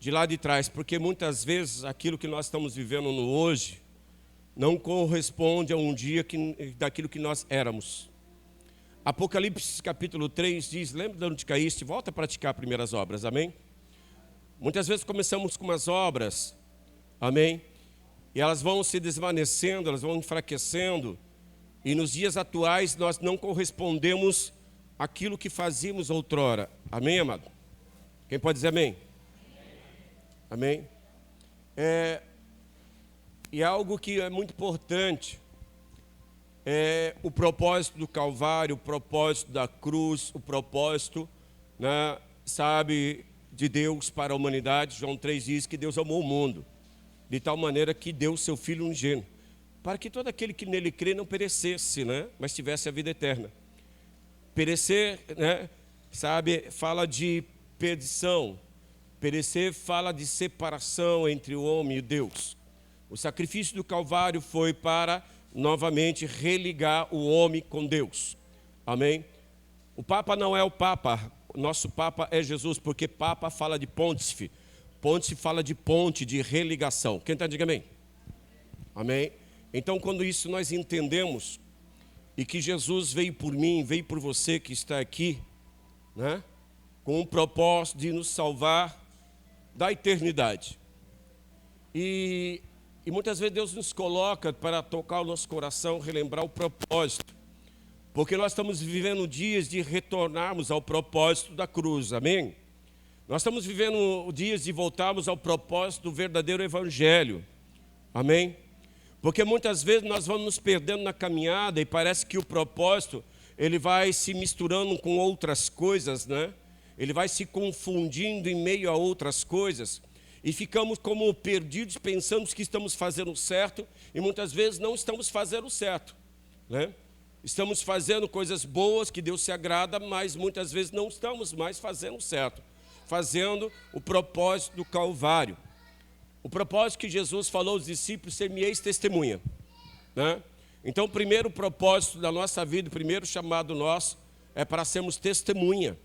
de lá de trás, porque muitas vezes aquilo que nós estamos vivendo no hoje não corresponde a um dia daquilo que nós éramos. Apocalipse capítulo 3 diz, lembra de onde caíste? Volta a praticar primeiras obras, amém? Muitas vezes começamos com umas obras, amém? E elas vão se desvanecendo, elas vão enfraquecendo, e nos dias atuais nós não correspondemos àquilo que fazíamos outrora, amém, amado? Quem pode dizer amém? Amém? E algo que é muito importante é o propósito do Calvário, o propósito da cruz, o propósito, né, de Deus para a humanidade. João 3 diz que Deus amou o mundo, de tal maneira que deu o seu Filho unigênito, para que todo aquele que nele crê não perecesse, né, mas tivesse a vida eterna. Perecer, né, fala de perdição. Perecer fala de separação entre o homem e Deus. O sacrifício do Calvário foi para, novamente, religar o homem com Deus. Amém? O Papa não é o Papa, o nosso Papa é Jesus, porque Papa fala de pontífice. Pontífice fala de ponte, de religação. Quem está dizendo amém? Amém? Então, quando isso nós entendemos, e que Jesus veio por mim, veio por você que está aqui, né, com o propósito de nos salvar da eternidade. E muitas vezes Deus nos coloca para tocar o nosso coração, relembrar o propósito. Porque nós estamos vivendo dias de retornarmos ao propósito da cruz, amém? Nós estamos vivendo dias de voltarmos ao propósito do verdadeiro evangelho, amém? Porque muitas vezes nós vamos nos perdendo na caminhada e parece que o propósito, ele vai se misturando com outras coisas, né? Ele vai se confundindo em meio a outras coisas e ficamos como perdidos, pensamos que estamos fazendo certo e muitas vezes não estamos fazendo certo, né? Estamos fazendo coisas boas que Deus se agrada, mas muitas vezes não estamos mais fazendo certo, fazendo o propósito do Calvário. O propósito que Jesus falou aos discípulos, ser-me-eis testemunha, né? Então o primeiro propósito da nossa vida, o primeiro chamado nosso é para sermos testemunha.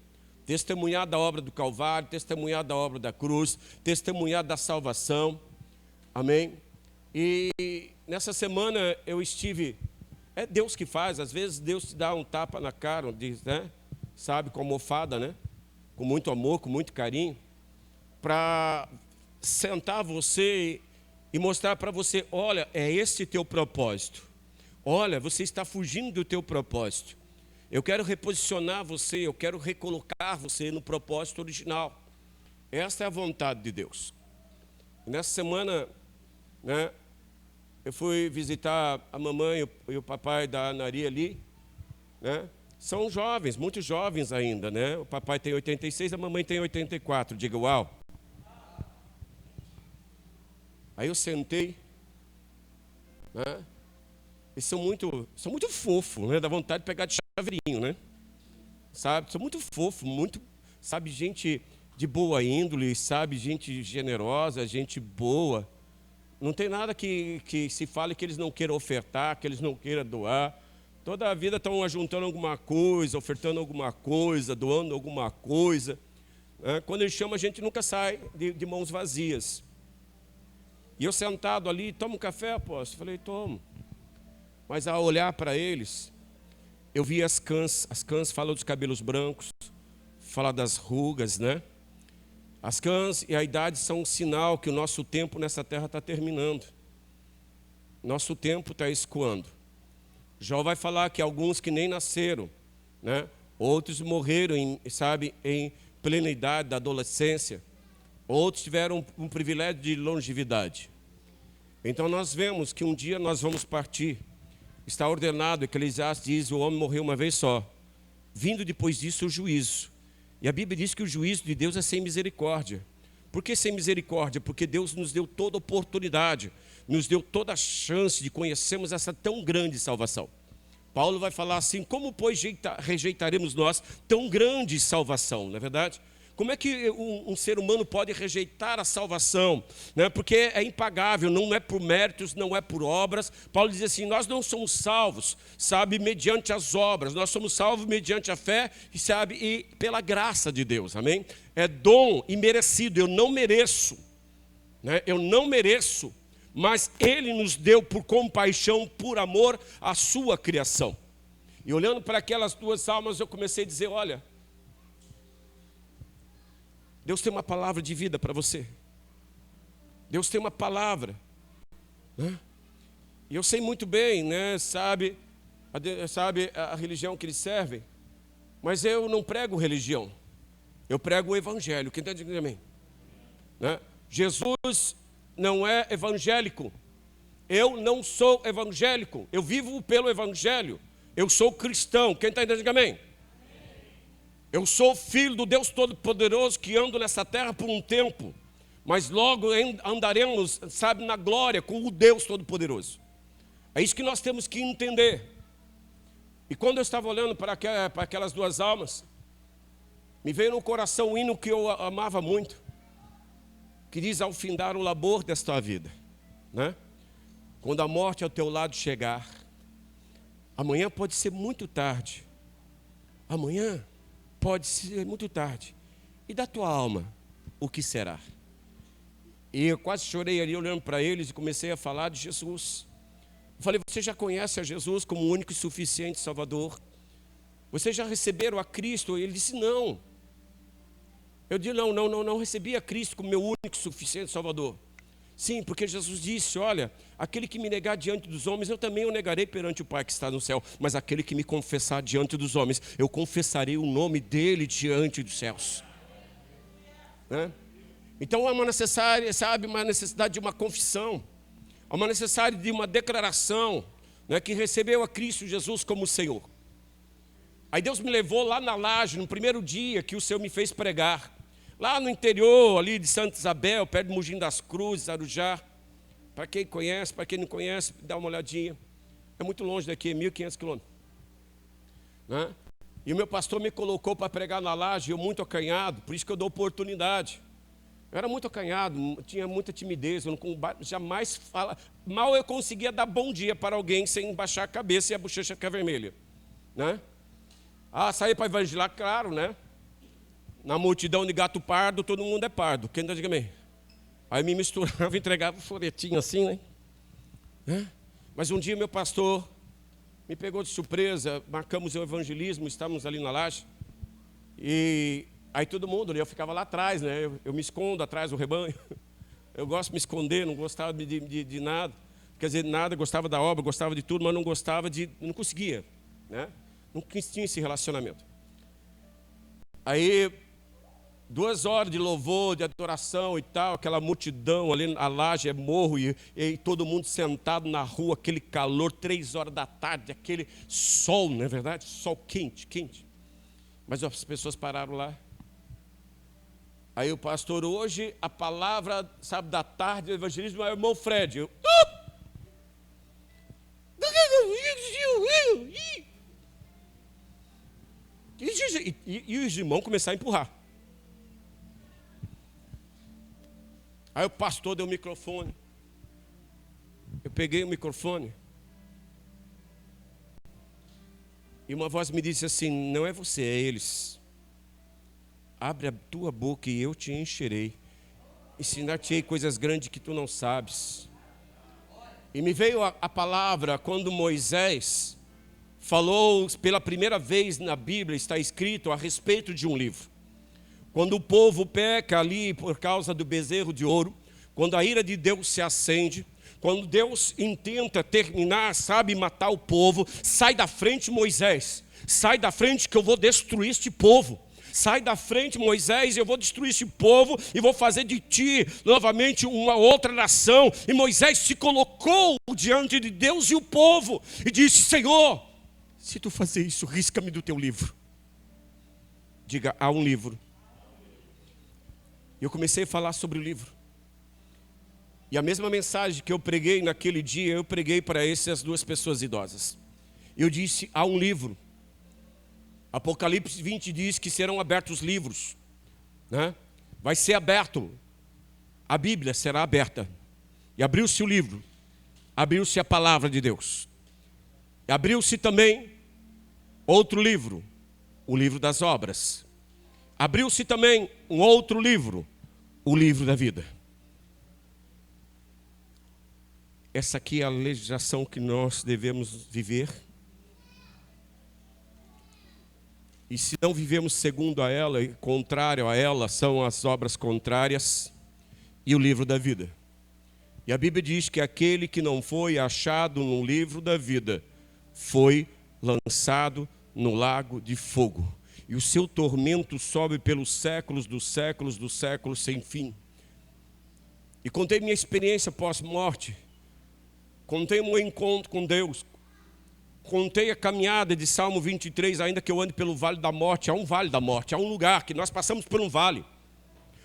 Testemunhar da obra do Calvário, testemunhar da obra da cruz, testemunhar da salvação, amém? E nessa semana eu estive, é Deus que faz, às vezes Deus te dá um tapa na cara, diz, né? Com almofada, né? Com muito amor, com muito carinho, para sentar você e mostrar para você, olha, é esse teu propósito, olha, você está fugindo do teu propósito. Eu quero reposicionar você, eu quero recolocar você no propósito original. Esta é a vontade de Deus. Nessa semana, né, eu fui visitar a mamãe e o papai da Anari ali, né? São jovens, muito jovens ainda, né? O papai tem 86, a mamãe tem 84, diga uau. Aí eu sentei, né? Eles são muito fofos, né? Dá vontade de pegar de chaveirinho, né? São muito fofos, muito, gente de boa índole, gente generosa, gente boa. Não tem nada que se fale que eles não queiram ofertar, que eles não queiram doar. Toda a vida estão ajuntando alguma coisa, ofertando alguma coisa, doando alguma coisa, né? Quando eles chamam, a gente nunca sai de mãos vazias. E eu sentado ali, toma um café, apóstolo? Falei, tomo. Mas ao olhar para eles, eu vi as cãs falam dos cabelos brancos, fala das rugas, né? As cãs e a idade são um sinal que o nosso tempo nessa terra está terminando. Nosso tempo está escoando. Jó vai falar que alguns que nem nasceram, né? Outros morreram, em plena idade da adolescência. Outros tiveram um privilégio de longevidade. Então nós vemos que um dia nós vamos partir. Está ordenado, Eclesiastes diz, o homem morreu uma vez só. Vindo depois disso o juízo. E a Bíblia diz que o juízo de Deus é sem misericórdia. Por que sem misericórdia? Porque Deus nos deu toda oportunidade, nos deu toda a chance de conhecermos essa tão grande salvação. Paulo vai falar assim, como pois rejeitaremos nós tão grande salvação, não é verdade? Como é que um ser humano pode rejeitar a salvação? Né? Porque é impagável, não é por méritos, não é por obras. Paulo diz assim, nós não somos salvos, sabe, mediante as obras. Nós somos salvos mediante a fé, sabe, e pela graça de Deus, amém? É dom imerecido, eu não mereço, né? Eu não mereço, mas Ele nos deu por compaixão, por amor, a sua criação. E olhando para aquelas duas almas, eu comecei a dizer, olha, Deus tem uma palavra de vida para você. Deus tem uma palavra, né? E eu sei muito bem, né, sabe a religião que eles servem, mas eu não prego religião, eu prego o evangelho. Quem está dizendo amém? Né? Jesus não é evangélico, eu não sou evangélico, eu vivo pelo evangelho, eu sou cristão. Quem está entendendo amém? Eu sou filho do Deus Todo-Poderoso que ando nessa terra por um tempo, mas logo andaremos, sabe, na glória com o Deus Todo-Poderoso. É isso que nós temos que entender. E quando eu estava olhando para aquelas duas almas, me veio no coração um hino que eu amava muito, que diz, ao findar o labor desta vida, né? Quando a morte ao teu lado chegar, amanhã pode ser muito tarde, amanhã pode ser muito tarde, e da tua alma, o que será? E eu quase chorei ali olhando para eles e comecei a falar de Jesus. Eu falei, você já conhece a Jesus como o único e suficiente Salvador? Vocês já receberam a Cristo? Ele disse, não. Eu disse, não recebi a Cristo como meu único e suficiente Salvador. Sim, porque Jesus disse, olha, aquele que me negar diante dos homens, eu também o negarei perante o Pai que está no céu. Mas aquele que me confessar diante dos homens, eu confessarei o nome dele diante dos céus. Né? Então há uma necessidade de uma confissão. Há uma necessidade de uma declaração, né, que recebeu a Cristo Jesus como Senhor. Aí Deus me levou lá na laje, no primeiro dia que o Senhor me fez pregar. Lá no interior, ali de Santa Isabel, perto de Mogi das Cruzes, Arujá. Para quem conhece, para quem não conhece, dá uma olhadinha. É muito longe daqui, 1.500 quilômetros. Né? E o meu pastor me colocou para pregar na laje, eu muito acanhado, por isso que eu dou oportunidade. Eu era muito acanhado, tinha muita timidez, eu não, jamais mal eu conseguia dar bom dia para alguém sem baixar a cabeça e a bochecha ficar vermelha. Né? Sair para evangelizar, claro, né? Na multidão de gato pardo, todo mundo é pardo. Quem está dizendo amém? Aí me misturava, entregava um floretinho assim, né? Mas um dia meu pastor me pegou de surpresa, marcamos o evangelismo, estávamos ali na laje. E aí todo mundo, eu ficava lá atrás, né? Eu me escondo atrás do rebanho. Eu gosto de me esconder, não gostava de nada. Quer dizer, nada, gostava da obra, gostava de tudo, mas não gostava não conseguia, né? Não tinha esse relacionamento. Aí 2 horas de louvor, de adoração e tal, aquela multidão ali, a laje é morro, e todo mundo sentado na rua, aquele calor, 3 horas da tarde, aquele sol, não é verdade? Sol quente. Mas as pessoas pararam lá. Aí o pastor, hoje, a palavra, sabe, da tarde do evangelismo é o irmão Fred. E os irmãos começaram a empurrar. Aí o pastor deu o microfone. Eu peguei o microfone. E uma voz me disse assim, não é você, é eles. Abre a tua boca e eu te encherei. Ensinar-te-ei coisas grandes que tu não sabes. E me veio a palavra quando Moisés falou pela primeira vez na Bíblia, está escrito a respeito de um livro. Quando o povo peca ali por causa do bezerro de ouro, quando a ira de Deus se acende, quando Deus intenta terminar, sabe, matar o povo, sai da frente, Moisés, sai da frente que eu vou destruir este povo. Sai da frente, Moisés, eu vou destruir este povo e vou fazer de ti novamente uma outra nação. E Moisés se colocou diante de Deus e o povo e disse, Senhor, se tu fazer isso, risca-me do teu livro. Diga, há um livro. E eu comecei a falar sobre o livro. E a mesma mensagem que eu preguei naquele dia, eu preguei para essas 2 pessoas idosas. Eu disse, há um livro. Apocalipse 20 diz que serão abertos livros. né? Vai ser aberto. A Bíblia será aberta. E abriu-se o livro. Abriu-se a palavra de Deus. E abriu-se também outro livro, o livro das obras. Abriu-se também um outro livro, o livro da vida. Essa aqui é a legislação que nós devemos viver. E se não vivemos segundo a ela e contrário a ela, são as obras contrárias e o livro da vida. E a Bíblia diz que aquele que não foi achado no livro da vida foi lançado no lago de fogo. E o seu tormento sobe pelos séculos dos séculos dos séculos sem fim. E contei minha experiência pós-morte. Contei o meu encontro com Deus. Contei a caminhada de Salmo 23, ainda que eu ande pelo vale da morte. Há um vale da morte, há um lugar que nós passamos por um vale.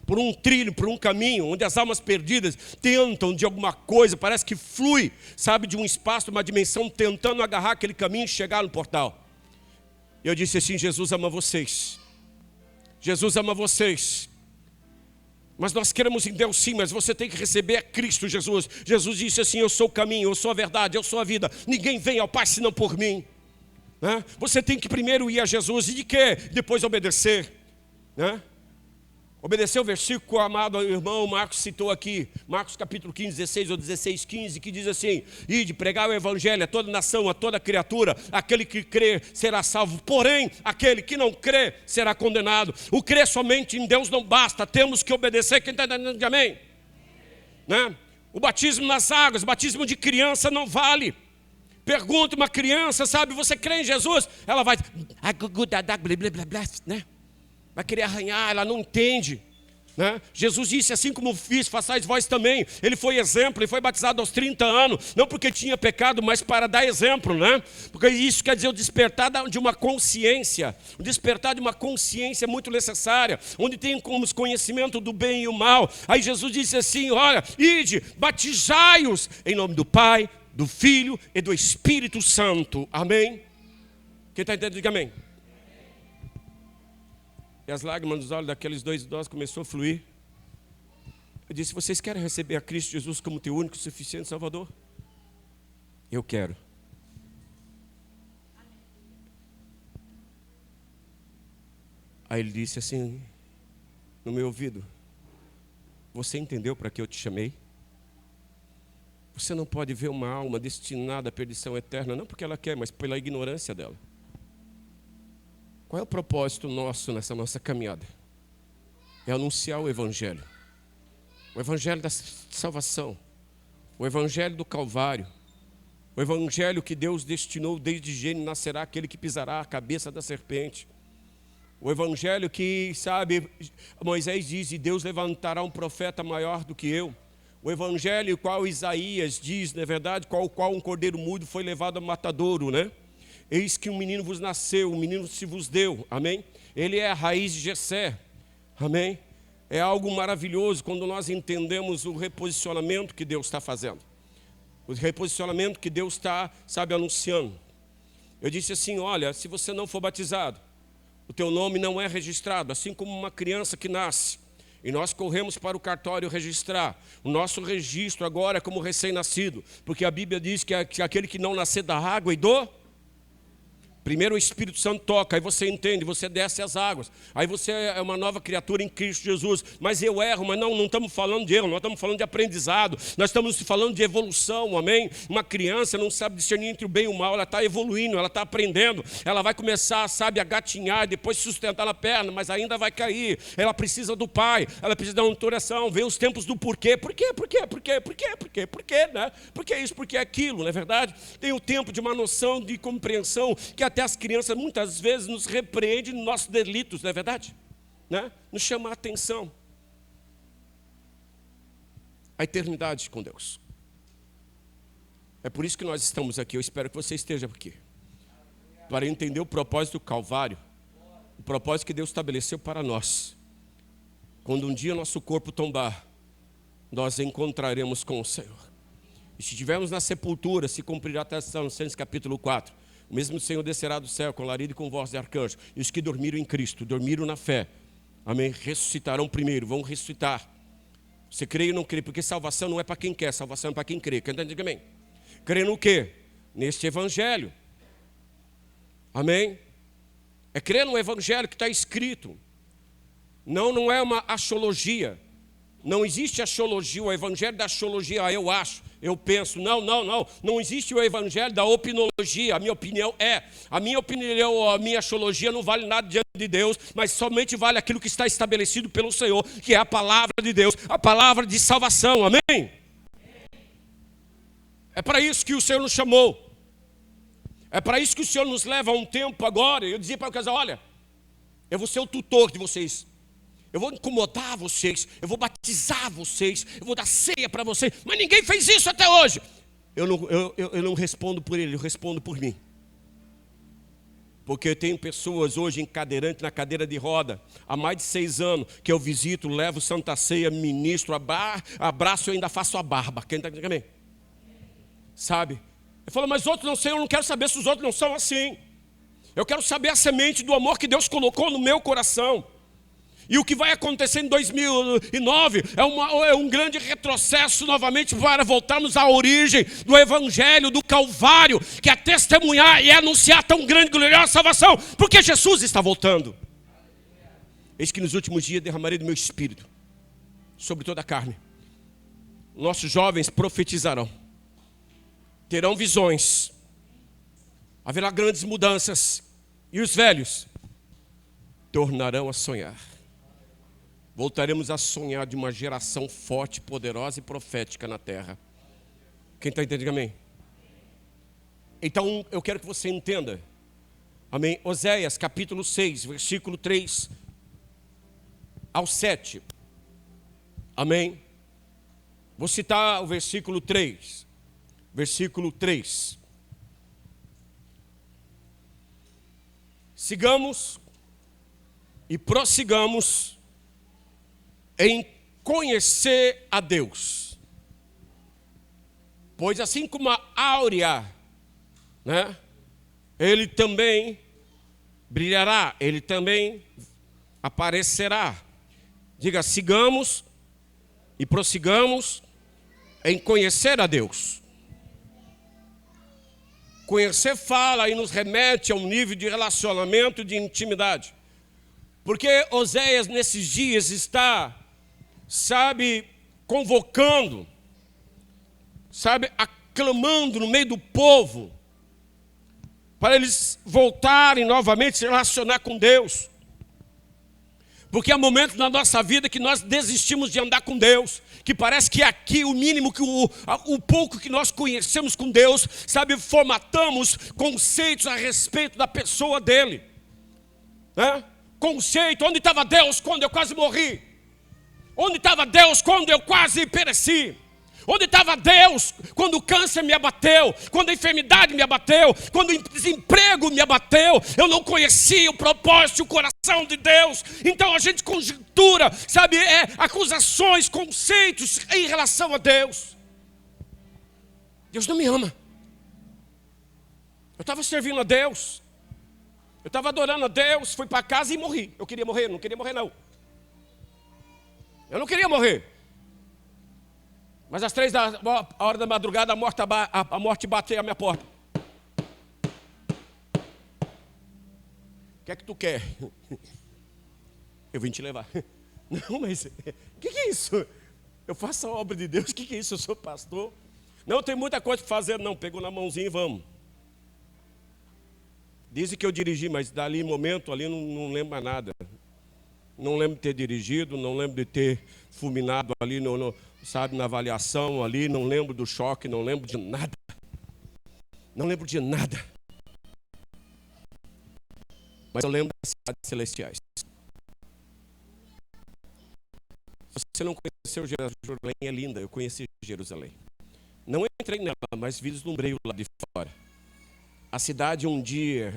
Por um trilho, por um caminho, onde as almas perdidas tentam de alguma coisa, parece que flui, sabe, de um espaço, uma dimensão, tentando agarrar aquele caminho e chegar no portal. E eu disse assim: Jesus ama vocês. Jesus ama vocês. Mas nós queremos em Deus sim, mas você tem que receber a Cristo Jesus. Jesus disse assim: eu sou o caminho, eu sou a verdade, eu sou a vida. Ninguém vem ao Pai senão por mim. Né? Você tem que primeiro ir a Jesus e de quê? Depois obedecer. Né? Obedecer o versículo que o amado irmão Marcos citou aqui, Marcos capítulo 15, 16 ou 16, 15, que diz assim: ide pregar o evangelho a toda nação, a toda criatura, aquele que crê será salvo, porém aquele que não crê será condenado. O crer somente em Deus não basta, temos que obedecer. Quem está entendendo de amém? Né? O batismo nas águas, o batismo de criança não vale. Pergunta uma criança, sabe, você crê em Jesus? Ela vai, né? Vai querer arranhar, ela não entende. Né? Jesus disse: assim como fiz, façais vós também. Ele foi exemplo, ele foi batizado aos 30 anos, não porque tinha pecado, mas para dar exemplo, né? Porque isso quer dizer o despertar de uma consciência, o despertar de uma consciência muito necessária, onde tem como conhecimento do bem e o mal. Aí Jesus disse assim: olha, ide, batizai-os em nome do Pai, do Filho e do Espírito Santo. Amém? Quem está entendendo, diga amém. E as lágrimas nos olhos daqueles dois idosos começou a fluir. Eu disse: vocês querem receber a Cristo Jesus como teu único e suficiente Salvador? Eu quero. Aí ele disse assim no meu ouvido: você entendeu para que eu te chamei? Você não pode ver uma alma destinada à perdição eterna, não porque ela quer, mas pela ignorância dela. Qual é o propósito nosso nessa nossa caminhada? É anunciar o Evangelho da salvação, o Evangelho do Calvário, o Evangelho que Deus destinou desde Gênesis: nascerá aquele que pisará a cabeça da serpente. O Evangelho que, sabe, Moisés diz: e Deus levantará um profeta maior do que eu. O Evangelho qual Isaías diz, na verdade, qual um cordeiro mudo foi levado ao matadouro, né? Eis que um menino vos nasceu, um menino se vos deu, amém? Ele é a raiz de Jessé, amém? É algo maravilhoso quando nós entendemos o reposicionamento que Deus está fazendo. O reposicionamento que Deus está, sabe, anunciando. Eu disse assim: olha, se você não for batizado, o teu nome não é registrado, assim como uma criança que nasce. E nós corremos para o cartório registrar. O nosso registro agora é como recém-nascido, porque a Bíblia diz que aquele que não nascer da água e do... Primeiro o Espírito Santo toca, aí você entende, você desce as águas. Aí você é uma nova criatura em Cristo Jesus. Mas eu erro, mas não estamos falando de erro, nós estamos falando de aprendizado. Nós estamos falando de evolução, amém? Uma criança não sabe discernir entre o bem e o mal, ela está evoluindo, ela está aprendendo. Ela vai começar, sabe, a gatinhar, depois sustentar na perna, mas ainda vai cair. Ela precisa do pai, ela precisa da autorização, ver os tempos do porquê. Por quê, né? Por que isso, por que aquilo, não é verdade? Tem o tempo de uma noção de compreensão que até as crianças muitas vezes nos repreendem nos nossos delitos, não é verdade? Né? Nos chama a atenção. A eternidade com Deus. É por isso que nós estamos aqui. Eu espero que você esteja aqui, para entender o propósito do Calvário, o propósito que Deus estabeleceu para nós. Quando um dia nosso corpo tombar, nós encontraremos com o Senhor. E se estivermos na sepultura, se cumprirá a Tessalonicenses capítulo 4. O mesmo Senhor descerá do céu com alarido e com voz de arcanjo. E os que dormiram em Cristo, dormiram na fé, Amém? Ressuscitarão primeiro, vão ressuscitar. Você crê ou não crê? Porque salvação não é para quem quer, salvação é para quem crê. Quem diga amém? Crê no quê? Neste evangelho. Amém? É crer no evangelho que está escrito. Não é uma axiologia. Não existe axiologia, o evangelho da axiologia, eu acho, eu penso. Não existe o evangelho da opinologia. A minha opinião é. A minha opinião, a minha axiologia não vale nada diante de Deus, mas somente vale aquilo que está estabelecido pelo Senhor, que é a palavra de Deus, a palavra de salvação. Amém? É para isso que o Senhor nos chamou. É para isso que o Senhor nos leva a um tempo agora. Eu dizia para o casal, olha, eu vou ser o tutor de vocês. Eu vou incomodar vocês, eu vou batizar vocês, eu vou dar ceia para vocês. Mas ninguém fez isso até hoje. Eu não respondo por ele, eu respondo por mim. Porque eu tenho pessoas hoje encadeirante na cadeira de roda, há mais de 6 anos, que eu visito, levo Santa Ceia, ministro, abraço e ainda faço a barba. Quem está aqui também? Sabe? Eu falo, mas outros não sei, eu não quero saber se os outros não são assim. Eu quero saber a semente do amor que Deus colocou no meu coração. E o que vai acontecer em 2009 é um grande retrocesso novamente para voltarmos à origem do Evangelho, do Calvário, que é testemunhar e anunciar tão grande e gloriosa salvação, porque Jesus está voltando. Eis que nos últimos dias derramarei do meu espírito sobre toda a carne. Nossos jovens profetizarão, terão visões, haverá grandes mudanças, e os velhos tornarão a sonhar. Voltaremos a sonhar de uma geração forte, poderosa e profética na terra. Quem está entendendo, amém? Então, eu quero que você entenda. Amém? Oséias, capítulo 6, versículo 3 ao 7. Amém? Vou citar o versículo 3. Versículo 3. Sigamos e prossigamos em conhecer a Deus. Pois assim como a áurea, né, ele também brilhará, ele também aparecerá. Diga, sigamos e prossigamos em conhecer a Deus. Conhecer fala e nos remete a um nível de relacionamento, de intimidade. Porque Oséias nesses dias está, convocando, aclamando no meio do povo, para eles voltarem novamente a se relacionar com Deus. Porque há momentos na nossa vida que nós desistimos de andar com Deus, que parece que aqui o mínimo, que o pouco que nós conhecemos com Deus, formatamos conceitos a respeito da pessoa dele. Né? Conceito, onde estava Deus quando eu quase morri? Onde estava Deus quando eu quase pereci? Onde estava Deus quando o câncer me abateu? Quando a enfermidade me abateu? Quando o desemprego me abateu? Eu não conhecia o propósito e o coração de Deus. Então a gente conjectura, acusações, conceitos em relação a Deus. Deus não me ama. Eu estava servindo a Deus. Eu estava adorando a Deus, fui para casa e morri. Eu queria morrer, não queria morrer não. Eu não queria morrer. Mas às 3 horas da madrugada a morte bateu à minha porta. O que é que tu quer? Eu vim te levar. Não, mas o que é isso? Eu faço a obra de Deus, o que é isso? Eu sou pastor. Não, tem muita coisa para fazer, não. Pegou na mãozinha e vamos. Dizem que eu dirigi, mas dali momento ali não lembro mais nada. Não lembro de ter dirigido, não lembro de ter fulminado ali, na avaliação ali, não lembro do choque, não lembro de nada. Não lembro de nada. Mas eu lembro das cidades celestiais. Se você não conheceu Jerusalém, é linda. Eu conheci Jerusalém. Não entrei nela, mas vislumbrei lá de fora. A cidade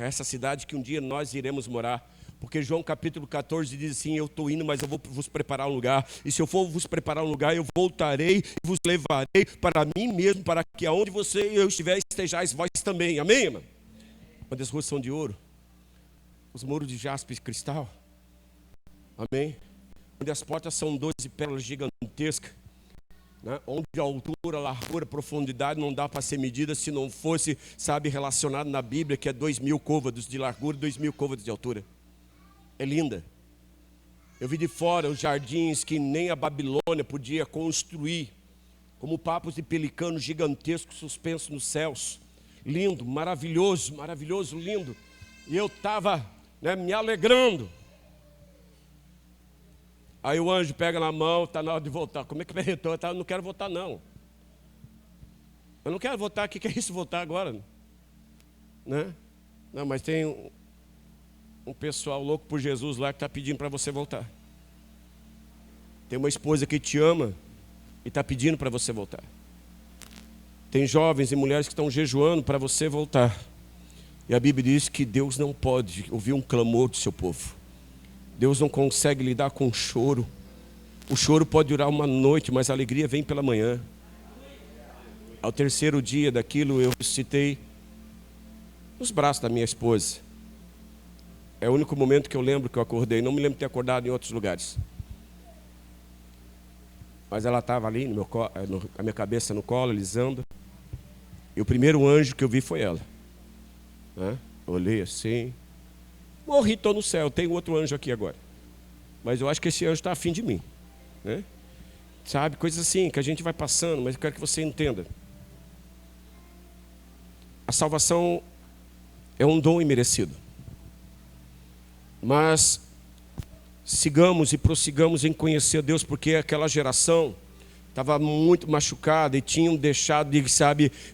essa cidade que um dia nós iremos morar. Porque João capítulo 14 diz assim, eu estou indo, mas eu vou vos preparar um lugar. E se eu for vos preparar um lugar, eu voltarei e vos levarei para mim mesmo, para que aonde eu estiver, estejais vós também. Amém, irmão? Onde as ruas são de ouro, os muros de jaspe e cristal. Amém? Onde as portas são 12 pérolas gigantescas, né? Onde a altura, largura, profundidade não dá para ser medida se não fosse, sabe, relacionado na Bíblia, que é 2.000 côvados de largura, 2.000 côvados de altura. É linda. Eu vi de fora os jardins que nem a Babilônia podia construir, como papos de pelicano gigantescos suspensos nos céus. Lindo, maravilhoso, maravilhoso, lindo. E eu estava, né, me alegrando. Aí o anjo pega na mão, está na hora de voltar. Como é que vai retornar? Eu não quero voltar, não. Eu não quero voltar. O que é isso, voltar agora? Né? Não, mas tem um pessoal louco por Jesus lá que está pedindo para você voltar. Tem uma esposa que te ama e está pedindo para você voltar. Tem jovens e mulheres que estão jejuando para você voltar. E a Bíblia diz que Deus não pode ouvir um clamor do seu povo. Deus não consegue lidar com o choro. O choro pode durar uma noite, mas a alegria vem pela manhã. Ao terceiro dia daquilo, eu ressuscitei nos braços da minha esposa. É o único momento que eu lembro que eu acordei. Não me lembro de ter acordado em outros lugares. Mas ela estava ali, a minha cabeça no colo, alisando. E o primeiro anjo que eu vi foi ela. Né? Olhei assim. Morri, estou no céu. Tem outro anjo aqui agora. Mas eu acho que esse anjo está afim de mim. Né? Sabe, coisas assim que a gente vai passando, mas eu quero que você entenda. A salvação é um dom imerecido. Mas sigamos e prossigamos em conhecer a Deus, porque aquela geração estava muito machucada e tinham deixado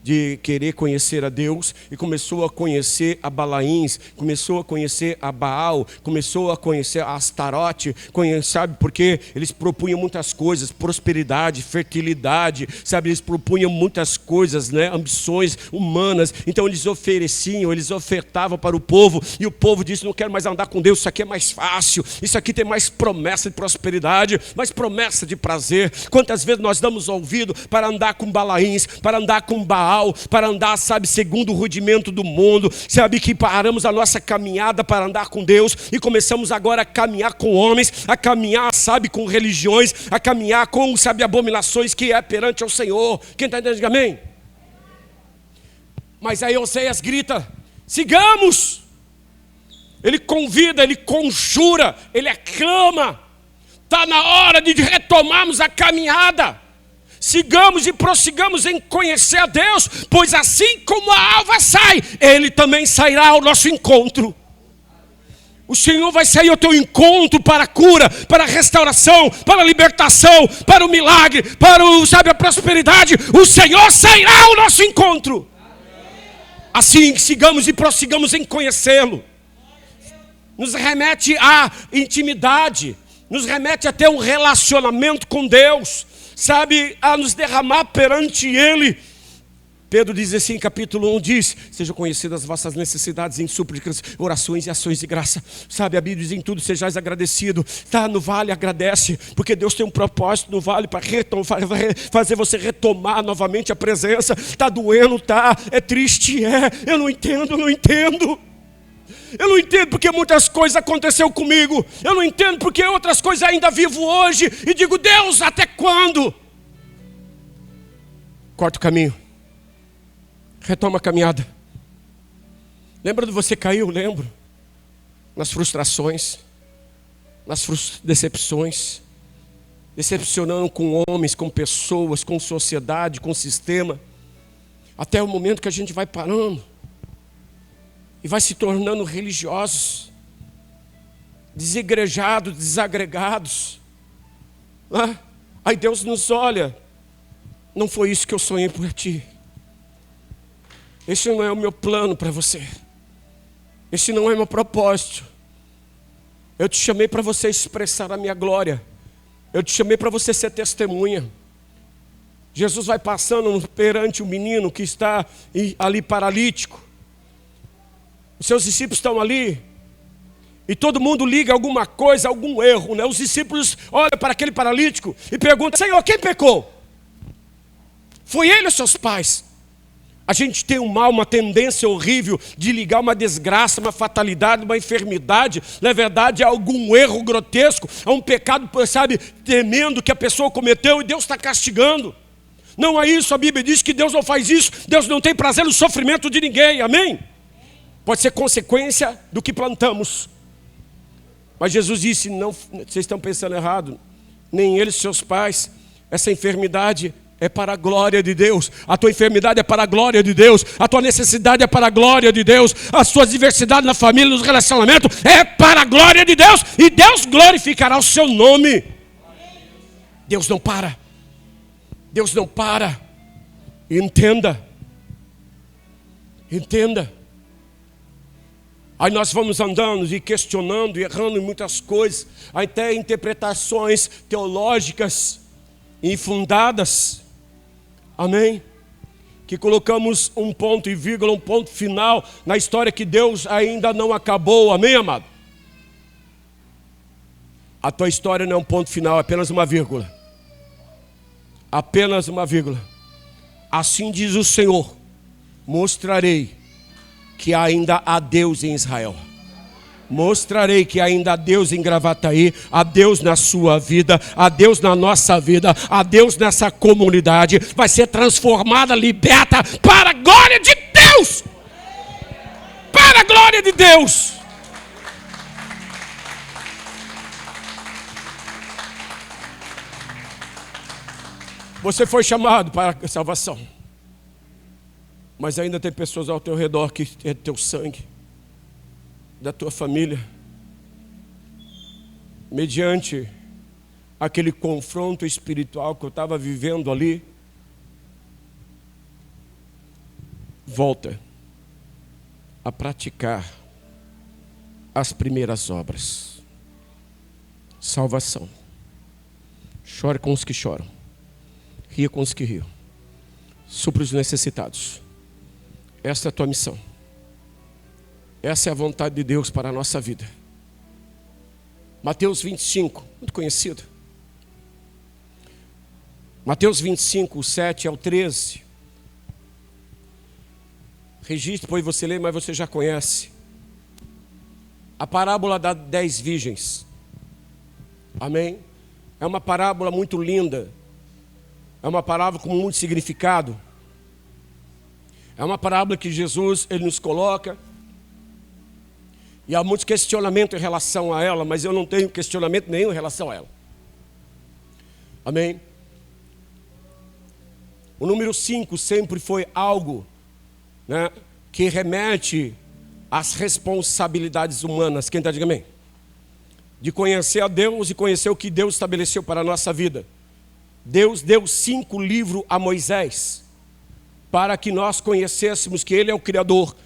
de querer conhecer a Deus e começou a conhecer a Balaíns, começou a conhecer a Baal, começou a conhecer a Astarote, sabe, porque eles propunham muitas coisas, prosperidade, fertilidade, sabe, eles propunham muitas coisas, né, ambições humanas. Então eles ofereciam, eles ofertavam para o povo e o povo disse: não quero mais andar com Deus, isso aqui é mais fácil, isso aqui tem mais promessa de prosperidade, mais promessa de prazer. Quantas vezes nós damos ouvido para andar com Balaíns, para andar com Baal, para andar, sabe, segundo o rudimento do mundo, sabe, que paramos a nossa caminhada para andar com Deus e começamos agora a caminhar com homens, a caminhar, sabe, com religiões, a caminhar com, sabe, abominações que é perante ao Senhor. Quem está entendendo, diga amém? Mas aí Oséias grita: sigamos! Ele convida, ele conjura, ele aclama. Está na hora de retomarmos a caminhada. Sigamos e prossigamos em conhecer a Deus, pois assim como a alva sai, Ele também sairá ao nosso encontro. O Senhor vai sair ao teu encontro para a cura, para a restauração, para a libertação, para o milagre, para a prosperidade. O Senhor sairá ao nosso encontro. Assim, sigamos e prossigamos em conhecê-lo. Nos remete à intimidade, nos remete a ter um relacionamento com Deus, sabe, a nos derramar perante Ele. Pedro diz assim, capítulo 1, diz: sejam conhecidas as vossas necessidades em súplicas, orações e ações de graça. Sabe, a Bíblia diz: em tudo sejais agradecido. Está no vale, agradece, porque Deus tem um propósito no vale para fazer você retomar novamente a presença. Está doendo, está, é triste, eu não entendo. Eu não entendo porque muitas coisas aconteceram comigo. Eu não entendo porque outras coisas ainda vivo hoje. E digo: Deus, até quando? Corta o caminho. Retoma a caminhada. Lembra de você caiu? Lembro. Nas frustrações. Nas decepções. Decepcionando com homens, com pessoas, com sociedade, com sistema. Até o momento que a gente vai parando. E vai se tornando religiosos, desigrejados, desagregados. Aí Deus nos olha: não foi isso que eu sonhei por ti. Esse não é o meu plano para você. Esse não é o meu propósito. Eu te chamei para você expressar a minha glória. Eu te chamei para você ser testemunha. Jesus vai passando perante o menino que está ali paralítico. Os seus discípulos estão ali. E todo mundo liga alguma coisa, algum erro, né? Os discípulos olham para aquele paralítico e perguntam: Senhor, quem pecou? Foi ele ou seus pais? A gente tem um mal, uma tendência horrível de ligar uma desgraça, uma fatalidade, uma enfermidade, na verdade, a algum erro grotesco, a um pecado, sabe, tremendo que a pessoa cometeu e Deus está castigando. Não é isso, a Bíblia diz que Deus não faz isso, Deus não tem prazer no sofrimento de ninguém, amém? Pode ser consequência do que plantamos. Mas Jesus disse, não, vocês estão pensando errado, nem eles, seus pais, essa enfermidade é para a glória de Deus. A tua enfermidade é para a glória de Deus. A tua necessidade é para a glória de Deus. As suas diversidades na família, nos relacionamentos, é para a glória de Deus. E Deus glorificará o seu nome. Deus não para. Deus não para. Entenda. Entenda. Aí nós vamos andando e questionando e errando em muitas coisas. Até interpretações teológicas infundadas. Amém? Que colocamos um ponto e vírgula, um ponto final na história que Deus ainda não acabou. Amém, amado? A tua história não é um ponto final, é apenas uma vírgula. Apenas uma vírgula. Assim diz o Senhor: mostrarei que ainda há Deus em Israel. Mostrarei que ainda há Deus em Gravataí, há Deus na sua vida, há Deus na nossa vida, há Deus nessa comunidade. Vai ser transformada, liberta para a glória de Deus. Para a glória de Deus. Você foi chamado para a salvação. Mas ainda tem pessoas ao teu redor que é teu sangue, da tua família, mediante aquele confronto espiritual que eu estava vivendo ali. Volta a praticar as primeiras obras. Salvação. Chore com os que choram, ria com os que riam, supra os necessitados. Esta é a tua missão. Essa é a vontade de Deus para a nossa vida. Mateus 25, muito conhecido. Mateus 25, 7 ao 13. Registre, depois você lê, mas você já conhece. A parábola das 10 virgens. Amém? É uma parábola muito linda. É uma parábola com muito significado. É uma parábola que Jesus, ele nos coloca. E há muitos questionamentos em relação a ela, mas eu não tenho questionamento nenhum em relação a ela. Amém? O número 5 sempre foi algo, né, que remete às responsabilidades humanas. Quem está dizendo amém? De conhecer a Deus e conhecer o que Deus estabeleceu para a nossa vida. Deus deu 5 livros a Moisés, para que nós conhecêssemos que Ele é o Criador,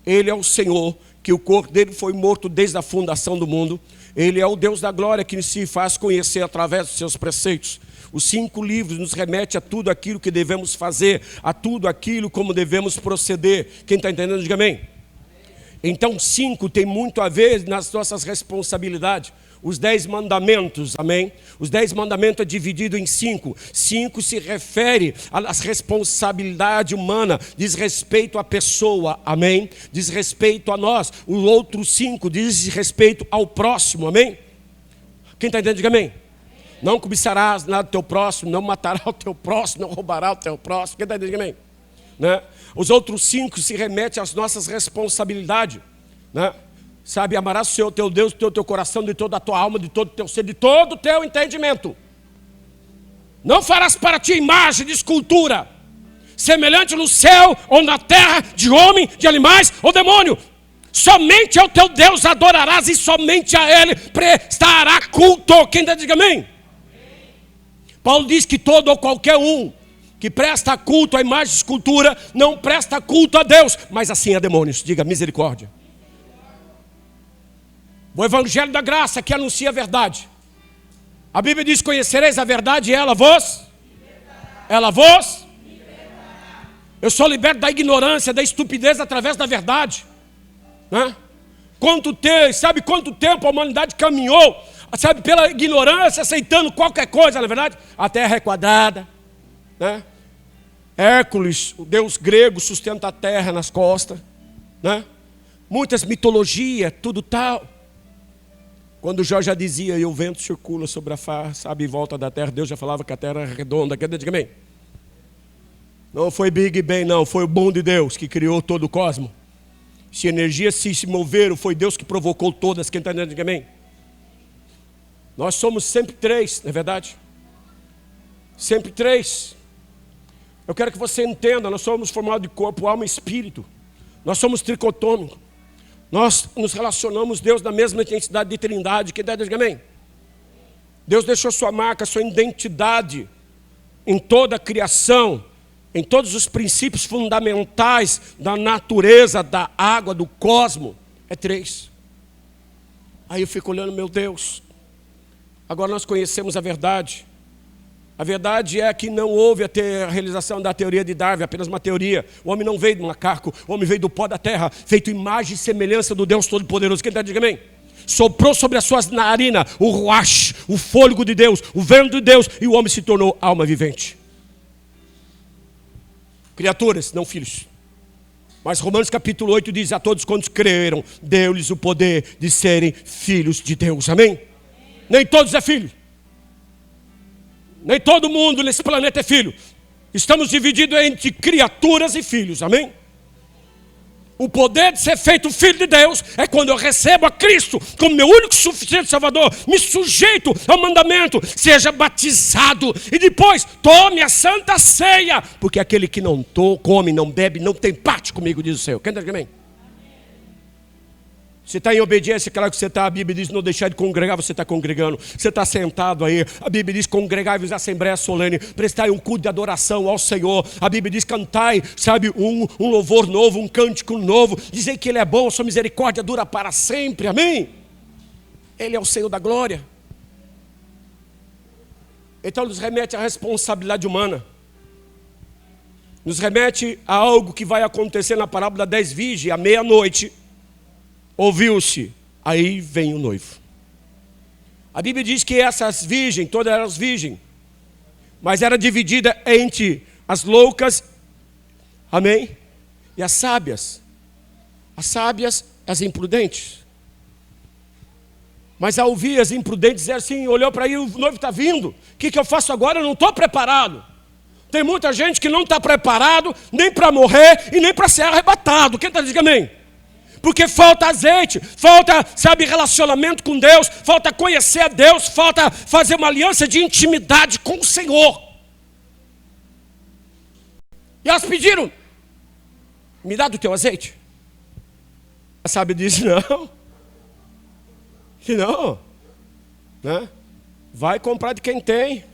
Ele é o Senhor, que o corpo dele foi morto desde a fundação do mundo. Ele é o Deus da glória que se faz conhecer através dos seus preceitos. Os 5 livros nos remetem a tudo aquilo que devemos fazer, a tudo aquilo como devemos proceder. Quem está entendendo, diga amém. Então 5 tem muito a ver nas nossas responsabilidades. Os 10 mandamentos, amém? Os 10 mandamentos é dividido em 5. 5 se refere às responsabilidades humanas, diz respeito à pessoa, amém? Diz respeito a nós. O outro 5 diz respeito ao próximo, amém? Quem está entendendo, diga amém. Não cobiçarás nada do teu próximo, não matará o teu próximo, não roubará o teu próximo. Quem está entendendo, diga amém. Né? Os outros 5 se remetem às nossas responsabilidades, né? Sabe, amarás o Senhor teu Deus de todo o teu coração, de toda a tua alma, de todo o teu ser, de todo o teu entendimento. Não farás para ti imagem de escultura, semelhante no céu ou na terra, de homem, de animais ou demônio. Somente ao teu Deus adorarás e somente a Ele prestará culto. Quem está dizendo amém? Paulo diz que todo ou qualquer um que presta culto à imagem de escultura não presta culto a Deus, mas assim a demônios. Diga misericórdia. O evangelho da graça que anuncia a verdade. A Bíblia diz: conhecereis a verdade e ela vos. Eu sou liberto da ignorância, da estupidez através da verdade, né? Sabe quanto tempo a humanidade caminhou, sabe, pela ignorância, aceitando qualquer coisa, na verdade? A terra é quadrada, né? Hércules, o deus grego, sustenta a terra nas costas, né? Muitas mitologias, tudo tal. Quando Jó já dizia, e o vento circula sobre a face, sabe, em volta da terra, Deus já falava que a terra era redonda. Quer dizer, amém? Não foi Big Bang, não, foi o bom de Deus que criou todo o cosmos. Se energias se moveram, foi Deus que provocou todas. Quem está dizendo, amém? Nós somos sempre três, não é verdade? Sempre três. Eu quero que você entenda, nós somos formados de corpo, alma e espírito. Nós somos tricotômicos. Nós nos relacionamos, Deus, na mesma intensidade de trindade. Quem está dizendo, amém? Deus deixou sua marca, sua identidade em toda a criação, em todos os princípios fundamentais da natureza, da água, do cosmos. É três. Aí eu fico olhando, meu Deus, agora nós conhecemos a verdade. A verdade é que não houve a realização da teoria de Darwin, apenas uma teoria. O homem não veio do macaco, o homem veio do pó da terra, feito imagem e semelhança do Deus Todo-Poderoso. Quem está dizendo amém? Soprou sobre as suas narinas o ruach, o fôlego de Deus, o vento de Deus, e o homem se tornou alma vivente. Criaturas, não filhos. Mas Romanos capítulo 8 diz, a todos quantos creram, deu-lhes o poder de serem filhos de Deus. Amém? Nem todos é filho. Nem todo mundo nesse planeta é filho. Estamos divididos entre criaturas e filhos, amém? O poder de ser feito filho de Deus é quando eu recebo a Cristo como meu único e suficiente Salvador, me sujeito ao mandamento, seja batizado e depois tome a santa ceia, porque aquele que não come, não bebe, não tem parte comigo, diz o Senhor. Quem está dizendo amém? Você está em obediência, claro que você está. A Bíblia diz não deixar de congregar, você está congregando. Você está sentado aí. A Bíblia diz congregai-vos à assembleia solene, prestai um culto de adoração ao Senhor. A Bíblia diz cantai, sabe, um louvor novo, um cântico novo. Dizei que Ele é bom, sua misericórdia dura para sempre, amém? Ele é o Senhor da glória. Então nos remete à responsabilidade humana. Nos remete a algo que vai acontecer na parábola 10 virgens, à meia-noite. Ouviu-se, aí vem o noivo. A Bíblia diz que essas virgens, todas eram virgens, mas era dividida entre as loucas, amém? E as sábias. As sábias, as imprudentes. Mas ao ouvir as imprudentes dizer assim, olhou para aí, o noivo está vindo. O que eu faço agora? Eu não estou preparado. Tem muita gente que não está preparado nem para morrer e nem para ser arrebatado. Quem está dizendo amém? Porque falta azeite, falta, sabe, relacionamento com Deus, falta conhecer a Deus, falta fazer uma aliança de intimidade com o Senhor. E elas pediram, me dá do teu azeite. A sábia disse, não, né? Vai comprar de quem tem,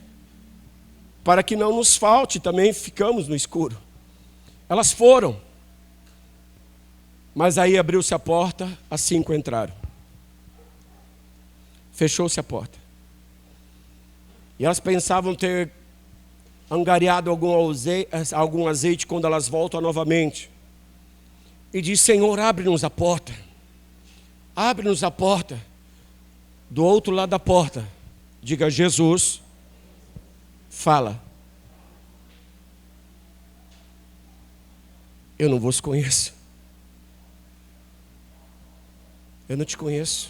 para que não nos falte, também ficamos no escuro. Elas foram. Mas aí abriu-se a porta, as 5 entraram. Fechou-se a porta. E elas pensavam ter angariado algum azeite quando elas voltam novamente. E diz, Senhor, abre-nos a porta. Abre-nos a porta. Do outro lado da porta, diga, Jesus, fala. Eu não vos conheço. Eu não te conheço.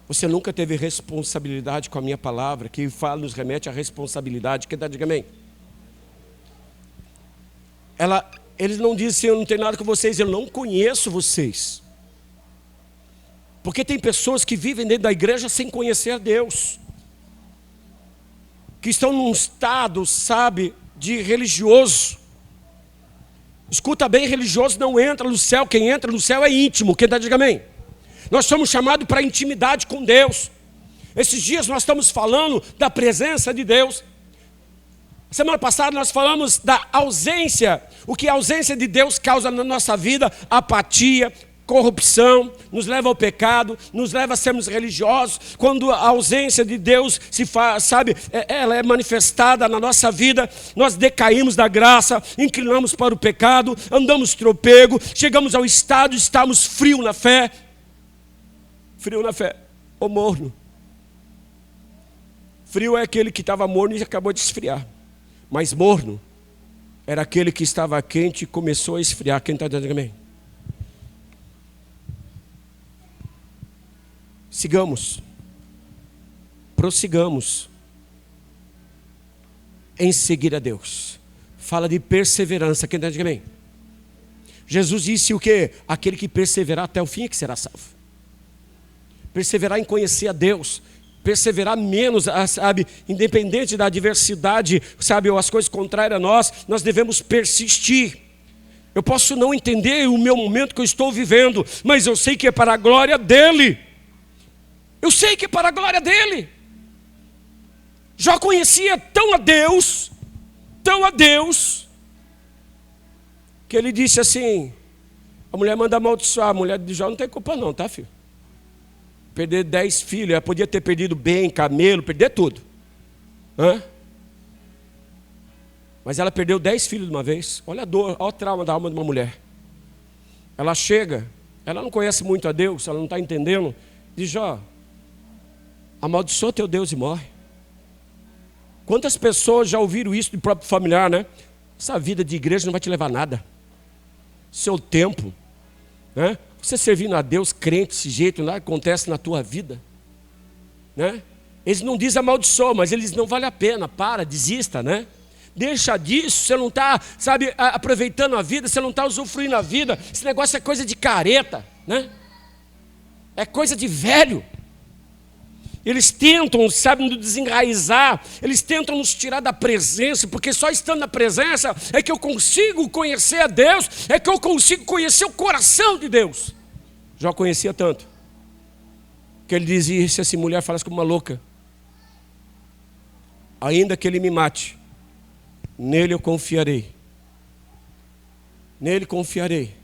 Você nunca teve responsabilidade com a minha palavra, que fala, nos remete à responsabilidade. Quem está, diga amém. Eles não dizem assim, eu não tenho nada com vocês, eu não conheço vocês. Porque tem pessoas que vivem dentro da igreja sem conhecer a Deus. Que estão num estado, sabe, de religioso. Escuta bem, religioso não entra no céu, quem entra no céu é íntimo, quem está, diga amém. Nós somos chamados para intimidade com Deus. Esses dias nós estamos falando da presença de Deus. Semana passada nós falamos da ausência, o que a ausência de Deus causa na nossa vida, apatia, corrupção, nos leva ao pecado, nos leva a sermos religiosos. Quando a ausência de Deus se faz, sabe, ela é manifestada na nossa vida, nós decaímos da graça, inclinamos para o pecado, andamos tropego, chegamos ao estado de estarmos frio na fé, ou morno. Frio é aquele que estava morno e acabou de esfriar, mas morno era aquele que estava quente e começou a esfriar. Quem está dizendo amém? Sigamos. Prossigamos em seguir a Deus. Fala de perseverança. Quem está dizendo amém? Jesus disse o quê? Aquele que perseverar até o fim é que será salvo. Perseverar em conhecer a Deus. Perseverar menos, sabe, independente da adversidade, sabe, ou as coisas contrárias a nós devemos persistir. Eu posso não entender o meu momento que eu estou vivendo, mas eu sei que é para a glória dEle. Eu sei que é para a glória dEle. Jó conhecia tão a Deus, que ele disse assim, a mulher manda amaldiçoar, a mulher de Jó não tem culpa não, tá, filho? Perder 10 filhos, ela podia ter perdido bem, camelo, perder tudo. Mas ela perdeu 10 filhos de uma vez. Olha a dor, olha o trauma da alma de uma mulher. Ela chega, ela não conhece muito a Deus, ela não está entendendo. Diz, Jó, amaldiçoa teu Deus e morre. Quantas pessoas já ouviram isso do próprio familiar, né? Essa vida de igreja não vai te levar a nada. Seu tempo, né? Você servindo a Deus, crente, desse jeito, nada acontece na tua vida, né? Eles não dizem amaldiçoa, mas eles não vale a pena, para, desista, né? Deixa disso, você não está, sabe, aproveitando a vida, você não está usufruindo a vida, esse negócio é coisa de careta, né? É coisa de velho. Eles tentam, sabe, nos desenraizar, eles tentam nos tirar da presença, porque só estando na presença é que eu consigo conhecer a Deus, é que eu consigo conhecer o coração de Deus. Jó conhecia tanto, que ele dizia, se essa mulher falasse como uma louca, ainda que ele me mate, nele eu confiarei. Nele confiarei.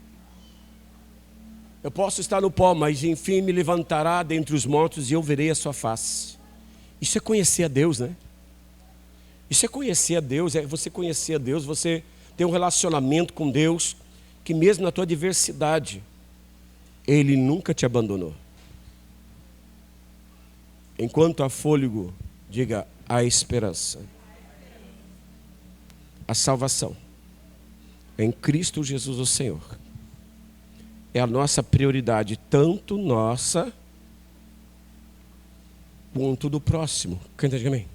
Eu posso estar no pó, mas enfim me levantará dentre os mortos e eu verei a sua face. Isso é conhecer a Deus, né? Isso é conhecer a Deus, é você conhecer a Deus, você ter um relacionamento com Deus, que mesmo na tua adversidade, Ele nunca te abandonou. Enquanto há fôlego, diga, há esperança. A salvação em Cristo Jesus o Senhor é a nossa prioridade, tanto nossa quanto do próximo. Quem diz amém?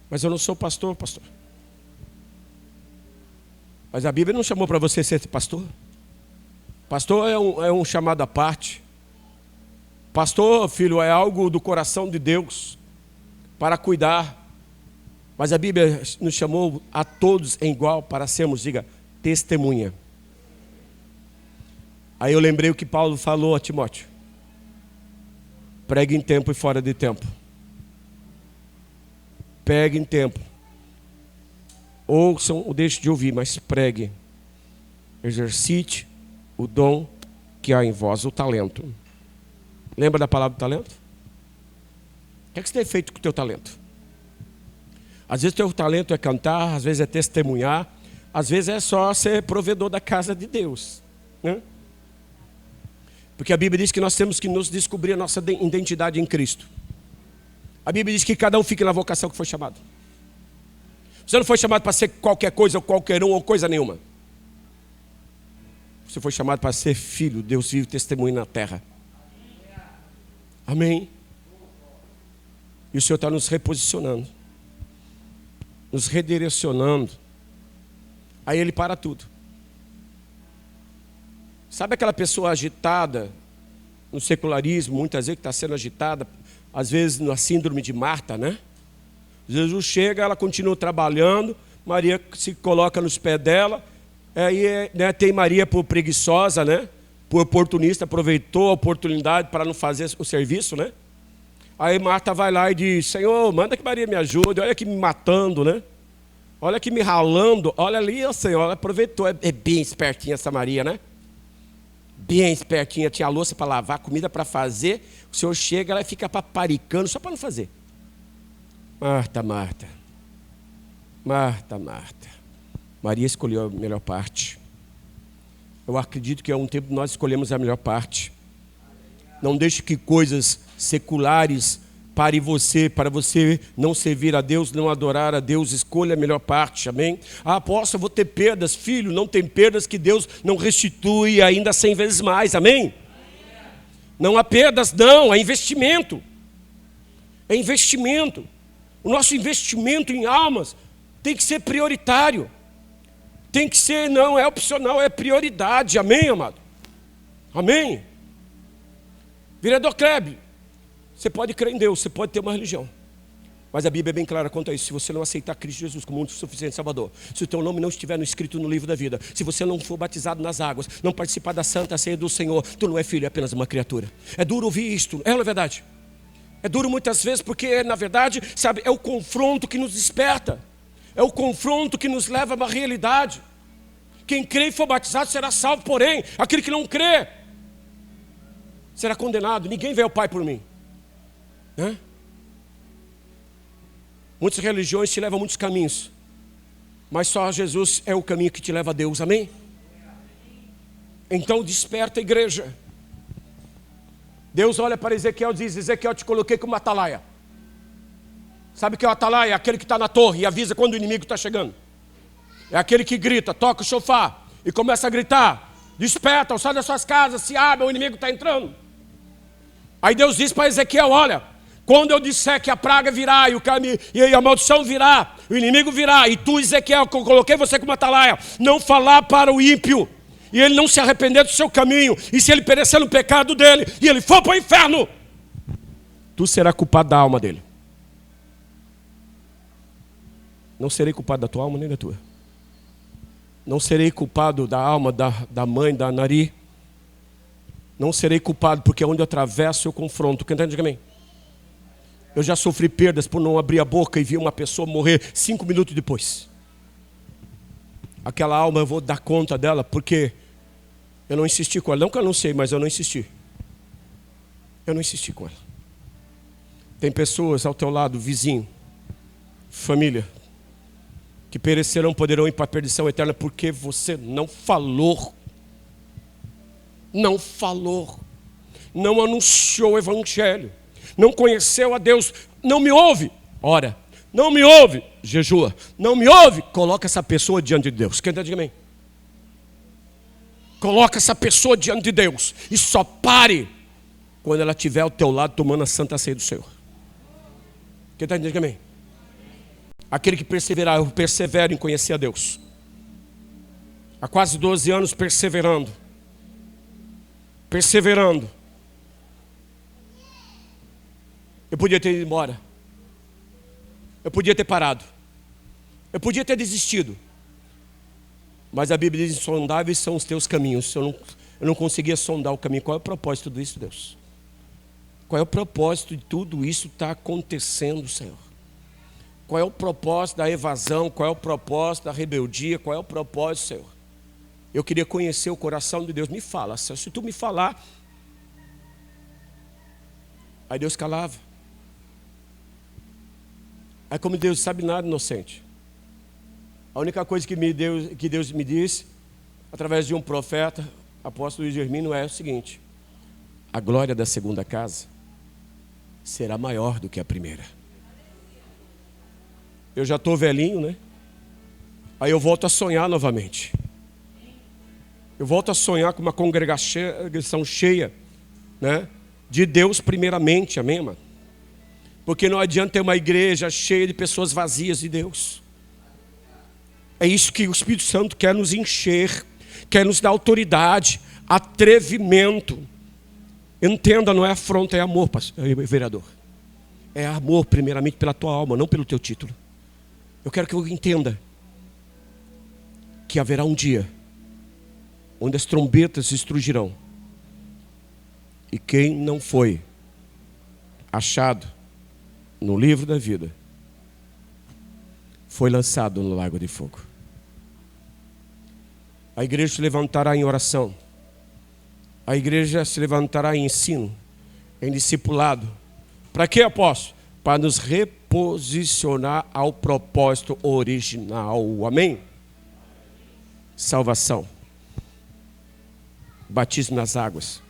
Mas eu não sou pastor. Mas a Bíblia não chamou para você ser pastor. Pastor é um chamado à parte. Pastor, filho, é algo do coração de Deus para cuidar. Mas a Bíblia nos chamou a todos em igual para sermos, diga, testemunha. Aí eu lembrei o que Paulo falou a Timóteo. Pregue em tempo e fora de tempo. Pregue em tempo. Ouçam ou deixe de ouvir, mas pregue. Exercite o dom que há em vós, o talento. Lembra da palavra talento? O que é que você tem feito com o teu talento? Às vezes o teu talento é cantar, às vezes é testemunhar, às vezes é só ser provedor da casa de Deus, né? Porque a Bíblia diz que nós temos que nos descobrir a nossa identidade em Cristo. A Bíblia diz que cada um fique na vocação que foi chamado. Você não foi chamado para ser qualquer coisa, ou qualquer um, ou coisa nenhuma. Você foi chamado para ser filho, Deus vive testemunho na terra. Amém? E o Senhor está nos reposicionando, nos redirecionando. Aí Ele para tudo. Sabe aquela pessoa agitada no secularismo, muitas vezes que está sendo agitada, às vezes na síndrome de Marta, né? Jesus chega, ela continua trabalhando, Maria se coloca nos pés dela, aí né, tem Maria por preguiçosa, né? Por oportunista, aproveitou a oportunidade para não fazer o serviço, né? Aí Marta vai lá e diz, Senhor, manda que Maria me ajude, olha aqui me matando, né? Olha aqui me ralando, olha ali, ó Senhor, ela aproveitou, é bem espertinha essa Maria, né? Bem espertinha, tinha louça para lavar, comida para fazer, o Senhor chega, ela fica paparicando só para não fazer. Marta, Marta, Marta, Marta. Maria escolheu a melhor parte. Eu acredito que é um tempo que nós escolhemos a melhor parte. Não deixe que coisas seculares para você não servir a Deus, não adorar a Deus, escolha a melhor parte, amém? Ah, apóstolo, eu vou ter perdas, filho, não tem perdas que Deus não restitui ainda 100 vezes mais, amém? Não há perdas, não, é investimento. É investimento. O nosso investimento em almas tem que ser prioritário. Tem que ser, não é opcional, é prioridade, amém, amado? Amém? Vereador Kleber, você pode crer em Deus, você pode ter uma religião, mas a Bíblia é bem clara quanto a isso. Se você não aceitar Cristo Jesus como único e suficiente Salvador, se o teu nome não estiver escrito no livro da vida, se você não for batizado nas águas, não participar da santa ceia do Senhor, tu não é filho, é apenas uma criatura. É duro ouvir isto, é ou não é verdade? É duro muitas vezes porque, na verdade, sabe, é o confronto que nos desperta, é o confronto que nos leva a uma realidade. Quem crê e for batizado será salvo, porém, aquele que não crê será condenado. Ninguém vê o Pai por mim. Muitas religiões te levam a muitos caminhos, mas só Jesus é o caminho que te leva a Deus, amém? Então desperta a igreja. Deus olha para Ezequiel e diz: Ezequiel, te coloquei como atalaia. Sabe o que é o atalaia? É aquele que está na torre e avisa quando o inimigo está chegando. É aquele que grita, toca o chofar e começa a gritar: despertam, sai das suas casas, se abre, o inimigo está entrando. Aí Deus diz para Ezequiel: olha, quando eu disser que a praga virá e a maldição virá, o inimigo virá, e tu, Ezequiel, que eu coloquei você como atalaia, não falar para o ímpio, e ele não se arrepender do seu caminho, e se ele perecer no pecado dele, e ele for para o inferno, tu serás culpado da alma dele. Não serei culpado da tua alma nem da tua. Não serei culpado da alma da mãe, da Nari. Não serei culpado, porque onde eu atravesso eu confronto. Quem entende, diga amém. Eu já sofri perdas por não abrir a boca e vi uma pessoa morrer 5 minutos depois. Aquela alma eu vou dar conta dela, porque eu não insisti com ela. Não que eu não sei, mas eu não insisti. Eu não insisti com ela. Tem pessoas ao teu lado, vizinho, família, que perecerão, poderão ir para a perdição eterna, porque você não falou. Não falou. Não anunciou o evangelho. Não conheceu a Deus. Não me ouve, ora. Não me ouve, jejua. Não me ouve, coloca essa pessoa diante de Deus. Quem está dizendo amém? Coloca essa pessoa diante de Deus. E só pare quando ela estiver ao teu lado tomando a santa ceia do Senhor. Quem está dizendo amém? Aquele que perseverar, eu persevero em conhecer a Deus. Há quase 12 anos perseverando. Eu podia ter ido embora. Eu podia ter parado. Eu podia ter desistido. Mas a Bíblia diz: insondáveis são os teus caminhos. Eu não conseguia sondar o caminho. Qual é o propósito disso, Deus? Qual é o propósito de tudo isso estar acontecendo, Senhor? Qual é o propósito da evasão? Qual é o propósito da rebeldia? Qual é o propósito, Senhor? Eu queria conhecer o coração de Deus. Me fala, Senhor. Se tu me falar. Aí Deus calava. Aí como Deus sabe nada, inocente. A única coisa que Deus me disse, através de um profeta, apóstolo Luiz Hermínio, é o seguinte: a glória da segunda casa será maior do que a primeira. Eu já estou velhinho, né? Aí eu volto a sonhar novamente. Eu volto a sonhar com uma congregação cheia, né? De Deus primeiramente, amém, mano? Porque não adianta ter uma igreja cheia de pessoas vazias de Deus. É isso que o Espírito Santo quer nos encher, quer nos dar autoridade, atrevimento. Entenda, não é afronta, é amor, vereador. É amor primeiramente pela tua alma, não pelo teu título. Eu quero que você entenda que haverá um dia onde as trombetas estrugirão, e quem não foi achado no livro da vida foi lançado no lago de fogo. A igreja se levantará em oração. A igreja se levantará em ensino, em discipulado. Para quê, apóstolo? Para nos reposicionar ao propósito original. Amém? Salvação. Batismo nas águas.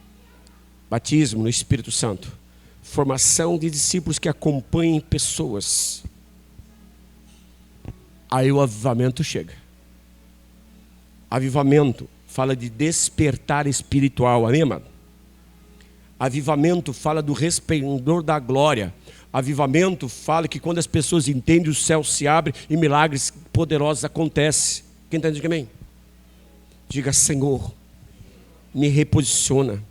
Batismo no Espírito Santo. formação de discípulos que acompanhem pessoas. Aí o avivamento chega. Avivamento fala de despertar espiritual, amém, amado? Avivamento fala do resplendor da glória. Avivamento fala que quando as pessoas entendem, o céu se abre e milagres poderosos acontecem. Quem está dizendo amém? Diga: Senhor, me reposiciona.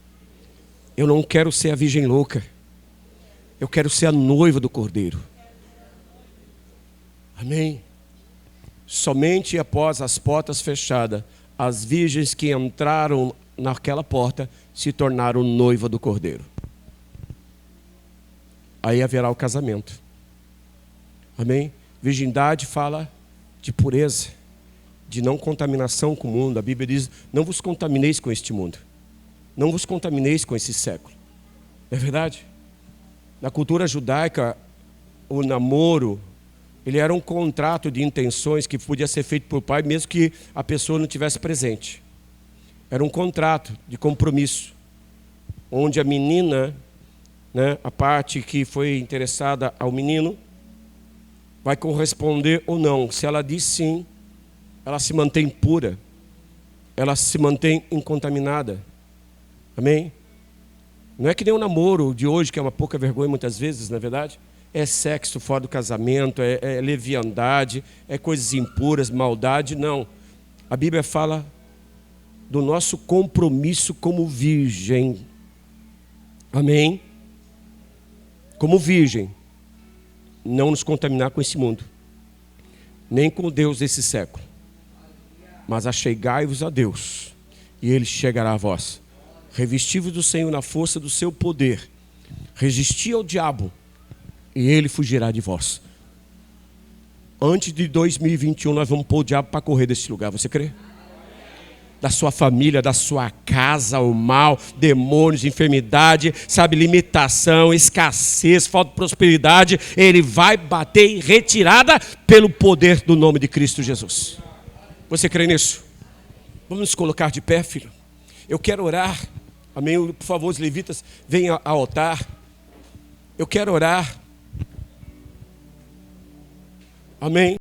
Eu não quero ser a virgem louca. Eu quero ser a noiva do Cordeiro. Amém? Somente após as portas fechadas, as virgens que entraram naquela porta se tornaram noiva do Cordeiro. Aí haverá o casamento. Amém? Virgindade fala de pureza, de não contaminação com o mundo. A Bíblia diz: não vos contamineis com este mundo. Não vos contamineis com esse século. Não é verdade? Na cultura judaica, o namoro, ele era um contrato de intenções que podia ser feito por pai, mesmo que a pessoa não estivesse presente. Era um contrato de compromisso, onde a menina, a parte que foi interessada ao menino, vai corresponder ou não. Se ela diz sim, ela se mantém pura, ela se mantém incontaminada. Amém? Não é que nem o namoro de hoje, que é uma pouca vergonha muitas vezes, na verdade. É sexo fora do casamento, é leviandade, é coisas impuras, maldade. Não. A Bíblia fala do nosso compromisso como virgem. Amém? Como virgem, não nos contaminar com esse mundo, nem com o Deus desse século, mas achegai-vos a Deus, e Ele chegará a vós. Revesti-vos do Senhor na força do seu poder, resisti ao diabo, e ele fugirá de vós. Antes de 2021, nós vamos pôr o diabo para correr desse lugar, você crê? Da sua família, da sua casa, o mal, demônios, enfermidade, sabe, limitação, escassez, falta de prosperidade, ele vai bater em retirada pelo poder do nome de Cristo Jesus. Você crê nisso? Vamos nos colocar de pé, filho. Eu quero orar. Amém? Por favor, os levitas, venham ao altar. Eu quero orar. Amém?